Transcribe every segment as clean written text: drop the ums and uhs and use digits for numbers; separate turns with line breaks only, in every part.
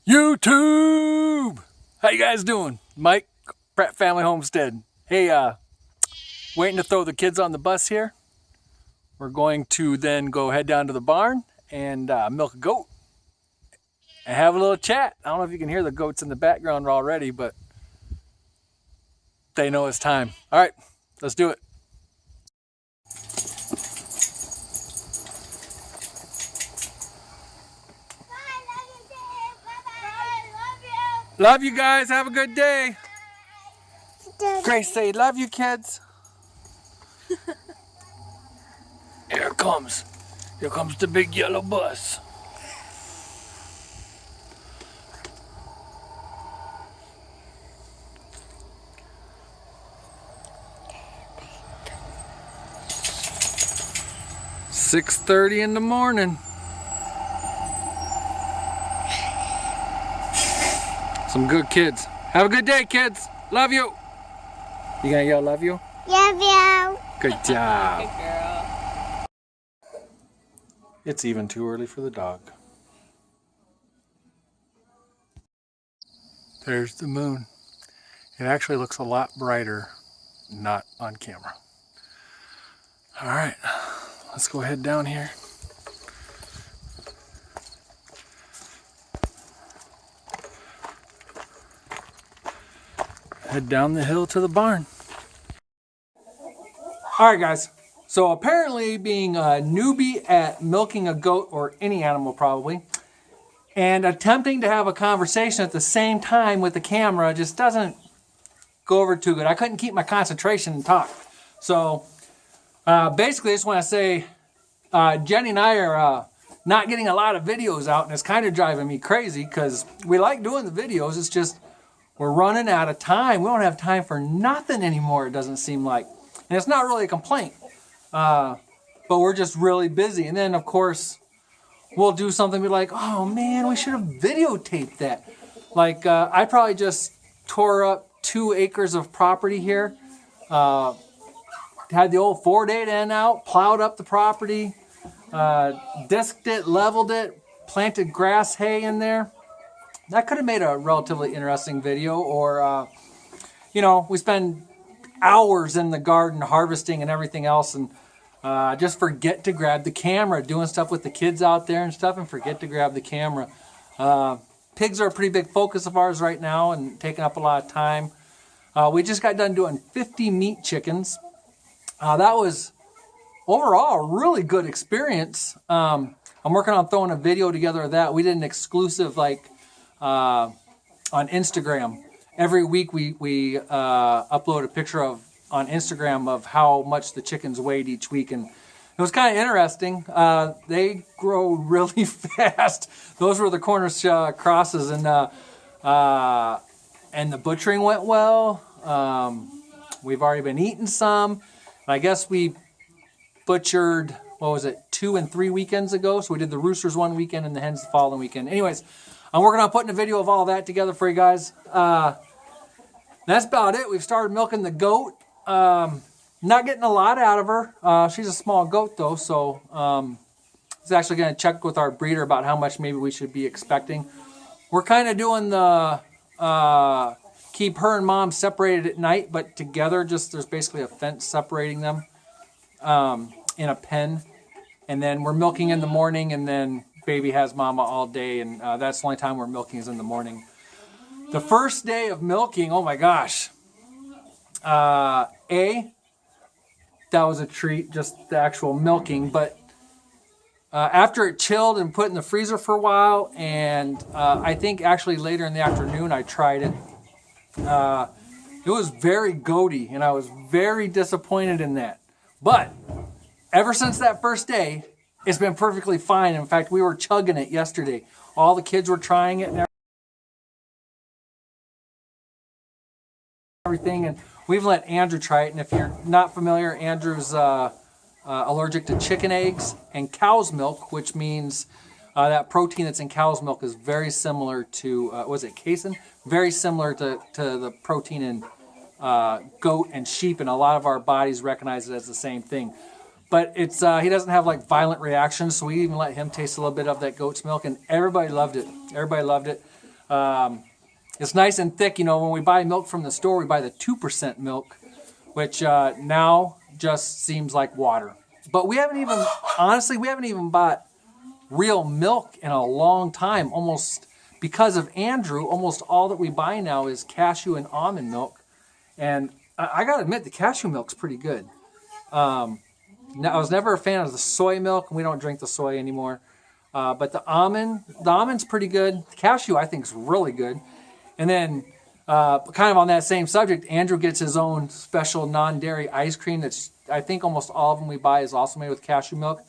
YouTube! How you guys doing? Mike, Pratt Family Homestead. Hey, waiting to throw the kids on the bus here. We're going to then go head down to the barn and milk a goat and have a little chat. I don't know if you can hear the goats in the background already, but they know it's time. All right, let's do it. Love you guys. Have a good day. Grace say, love you, kids. Here comes the big yellow bus. "6:30 in the morning. Some good kids. Have a good day, kids. Love you. You gonna yell love you?
Love you.
Good job.
Good girl.
It's even too early for the dog. There's the moon. It actually looks a lot brighter, not on camera. All right, let's go head down here. Head down the hill to the barn. All right, guys. So apparently being a newbie at milking a goat, or any animal probably, and attempting to have a conversation at the same time with the camera just doesn't go over too good. I couldn't keep my concentration and talk. So basically I just want to say Jenny and I are not getting a lot of videos out, and it's kind of driving me crazy because we like doing the videos. It's just we're running out of time. We don't have time for nothing anymore, it doesn't seem like. And it's not really a complaint, but we're just really busy. And then, of course, we'll do something, be like, oh man, we should have videotaped that. Like, I probably just tore up 2 acres of property here. Had the old 4-8 end out, plowed up the property, disked it, leveled it, planted grass hay in there. That could have made a relatively interesting video. Or, you know, we spend hours in the garden harvesting and everything else, and just forget to grab the camera, doing stuff with the kids out there and stuff, and forget to grab the camera. Pigs are a pretty big focus of ours right now and taking up a lot of time. We just got done doing 50 meat chickens. That was overall a really good experience. I'm working on throwing a video together of that. We did an exclusive on Instagram. Every week we upload a picture on Instagram of how much the chickens weighed each week, and it was kind of interesting. They grow really fast. Those were the Cornish crosses, and the butchering went well. We've already been eating some, and I guess we butchered, 2 and 3 weekends ago. So we did the roosters one weekend and the hens the following weekend. Anyways, I'm working on putting a video of all that together for you guys. That's about it. We've started milking the goat. Not getting a lot out of her. She's a small goat though, so I was actually going to check with our breeder about how much maybe we should be expecting. We're kind of doing the keep her and mom separated at night, but together. Just there's basically a fence separating them in a pen, and then we're milking in the morning, and then baby has mama all day, and that's the only time we're milking is in the morning. The first day of milking, oh my gosh. That was a treat, just the actual milking. But after it chilled and put in the freezer for a while, and I think actually later in the afternoon I tried it. It was very goaty, and I was very disappointed in that. But ever since that first day, it's been perfectly fine. In fact, we were chugging it yesterday. All the kids were trying it and everything, and we've let Andrew try it. And if you're not familiar, Andrew's allergic to chicken eggs and cow's milk, which means that protein that's in cow's milk is very similar to, casein? Very similar to the protein in goat and sheep, and a lot of our bodies recognize it as the same thing. But it's he doesn't have like violent reactions, so we even let him taste a little bit of that goat's milk, and everybody loved it. Everybody loved it. It's nice and thick. You know, when we buy milk from the store, we buy the 2% milk, which now just seems like water. But we haven't even, honestly, we haven't even bought real milk in a long time. Almost, because of Andrew, almost all that we buy now is cashew and almond milk. And I gotta admit, the cashew milk's pretty good. Now, I was never a fan of the soy milk, and we don't drink the soy anymore. But the almond's pretty good. The cashew, I think, is really good. And then, kind of on that same subject, Andrew gets his own special non-dairy ice cream that's, I think almost all of them we buy is also made with cashew milk.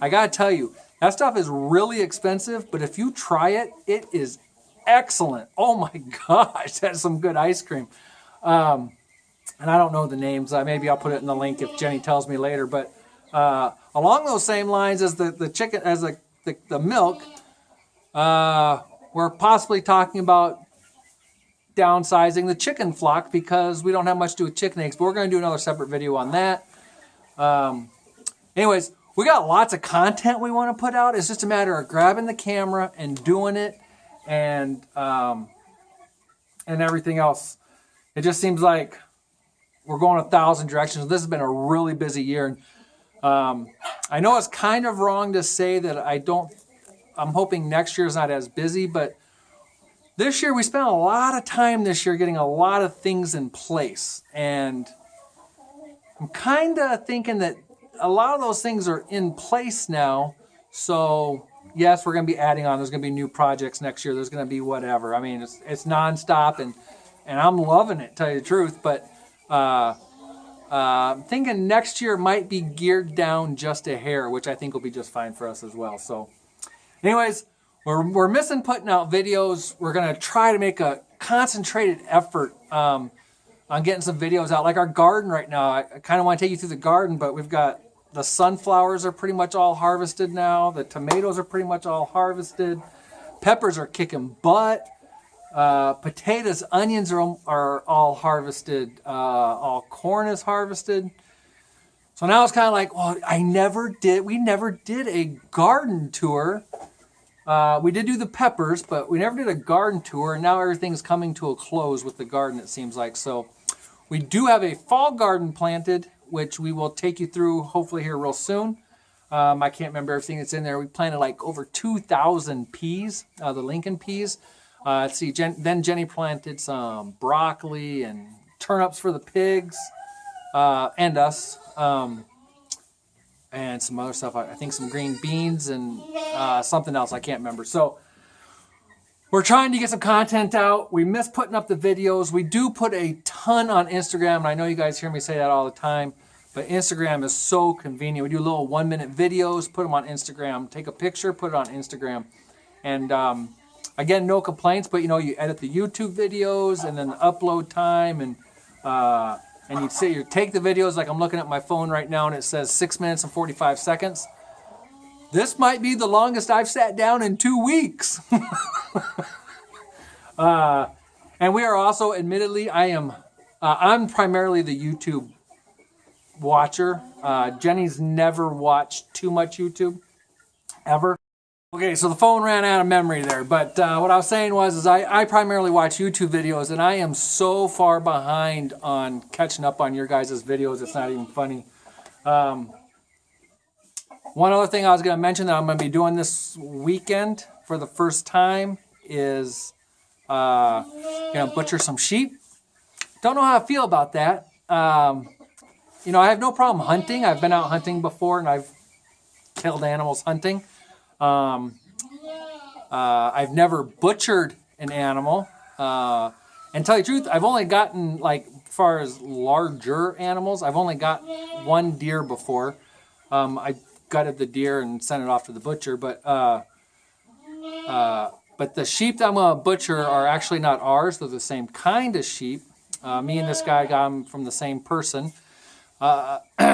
I gotta tell you, that stuff is really expensive, but if you try it, it is excellent. Oh my gosh, that's some good ice cream. And I don't know the names. Maybe I'll put it in the link if Jenny tells me later. But along those same lines as the chicken, as the milk, we're possibly talking about downsizing the chicken flock because we don't have much to do with chicken eggs. But we're going to do another separate video on that. Anyways, we got lots of content we want to put out. It's just a matter of grabbing the camera and doing it, and everything else. It just seems like we're going 1,000 directions. This has been a really busy year. I know it's kind of wrong to say that I'm hoping next year is not as busy, but this year we spent a lot of time this year getting a lot of things in place. And I'm kind of thinking that a lot of those things are in place now. So yes, we're going to be adding on. There's going to be new projects next year. There's going to be whatever. I mean, it's nonstop, and I'm loving it, to tell you the truth. But I'm thinking next year might be geared down just a hair, which I think will be just fine for us as well. So anyways, we're missing putting out videos. We're going to try to make a concentrated effort on getting some videos out. Like our garden right now, I kind of want to take you through the garden, but we've got the sunflowers are pretty much all harvested now. The tomatoes are pretty much all harvested. Peppers are kicking butt. Potatoes, onions are all harvested. All corn is harvested. So now it's kind of like, well, we never did a garden tour. We did do the peppers, but we never did a garden tour. And now everything's coming to a close with the garden, it seems like. So we do have a fall garden planted, which we will take you through hopefully here real soon. I can't remember everything that's in there. We planted like over 2,000 peas, the Lincoln peas. Let's see, then Jenny planted some broccoli and turnips for the pigs and us. And some other stuff. I think some green beans and something else. I can't remember. So we're trying to get some content out. We miss putting up the videos. We do put a ton on Instagram. And I know you guys hear me say that all the time. But Instagram is so convenient. We do little 1-minute videos, put them on Instagram. Take a picture, put it on Instagram. And again, no complaints. But, you edit the YouTube videos and then the upload time. And you take the videos, like I'm looking at my phone right now, and it says 6 minutes and 45 seconds. This might be the longest I've sat down in 2 weeks. And we are also, admittedly, I'm primarily the YouTube watcher. Jenny's never watched too much YouTube, ever. Okay, so the phone ran out of memory there, but what I was saying was I primarily watch YouTube videos, and I am so far behind on catching up on your guys' videos, it's not even funny. One other thing I was going to mention that I'm going to be doing this weekend for the first time is going to butcher some sheep. Don't know how I feel about that. I have no problem hunting. I've been out hunting before, and I've killed animals hunting. I've never butchered an animal. And to tell you the truth, I've only gotten, as far as larger animals, I've only got one deer before. I gutted the deer and sent it off to the butcher, but the sheep that I'm going to butcher are actually not ours. They're the same kind of sheep. Me and this guy got them from the same person.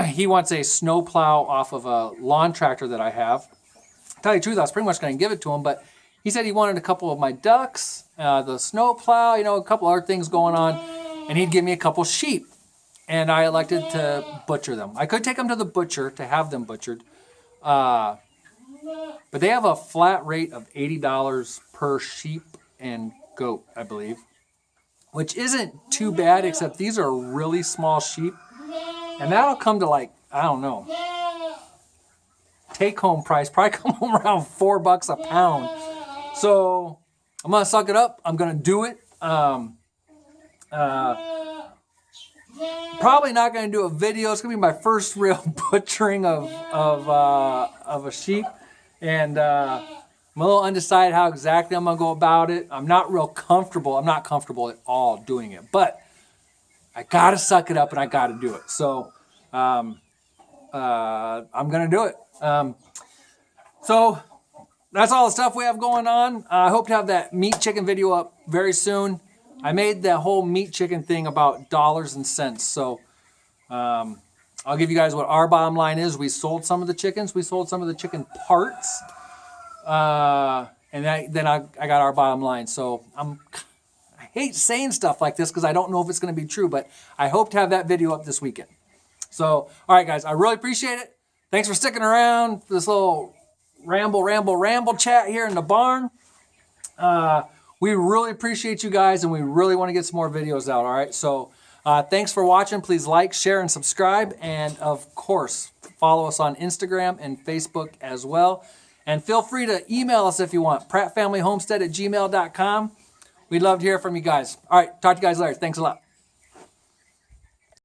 He wants a snow plow off of a lawn tractor that I have. To tell you the truth, I was pretty much going to give it to him, but he said he wanted a couple of my ducks, the snow plow, a couple other things going on, and he'd give me a couple sheep. And I elected to butcher them. I could take them to the butcher to have them butchered, but they have a flat rate of $80 per sheep, and goat, I believe, which isn't too bad, except these are really small sheep. And that'll come to like, I don't know, take home price, probably come home around $4 a pound. So I'm going to suck it up. I'm going to do it. Probably not going to do a video. It's going to be my first real butchering of a sheep. And I'm a little undecided how exactly I'm going to go about it. I'm not real comfortable. I'm not comfortable at all doing it. But I got to suck it up and I got to do it. So I'm going to do it. So that's all the stuff we have going on. I hope to have that meat chicken video up very soon. I made that whole meat chicken thing about dollars and cents. So I'll give you guys what our bottom line is. We sold some of the chickens. We sold some of the chicken parts. And then I got our bottom line. So I hate saying stuff like this because I don't know if it's going to be true. But I hope to have that video up this weekend. So, all right, guys. I really appreciate it. Thanks for sticking around for this little ramble chat here in the barn. We really appreciate you guys, and we really want to get some more videos out, all right? So thanks for watching. Please like, share, and subscribe. And, of course, follow us on Instagram and Facebook as well. And feel free to email us if you want, prattfamilyhomestead@gmail.com. We'd love to hear from you guys. All right, talk to you guys later. Thanks a lot.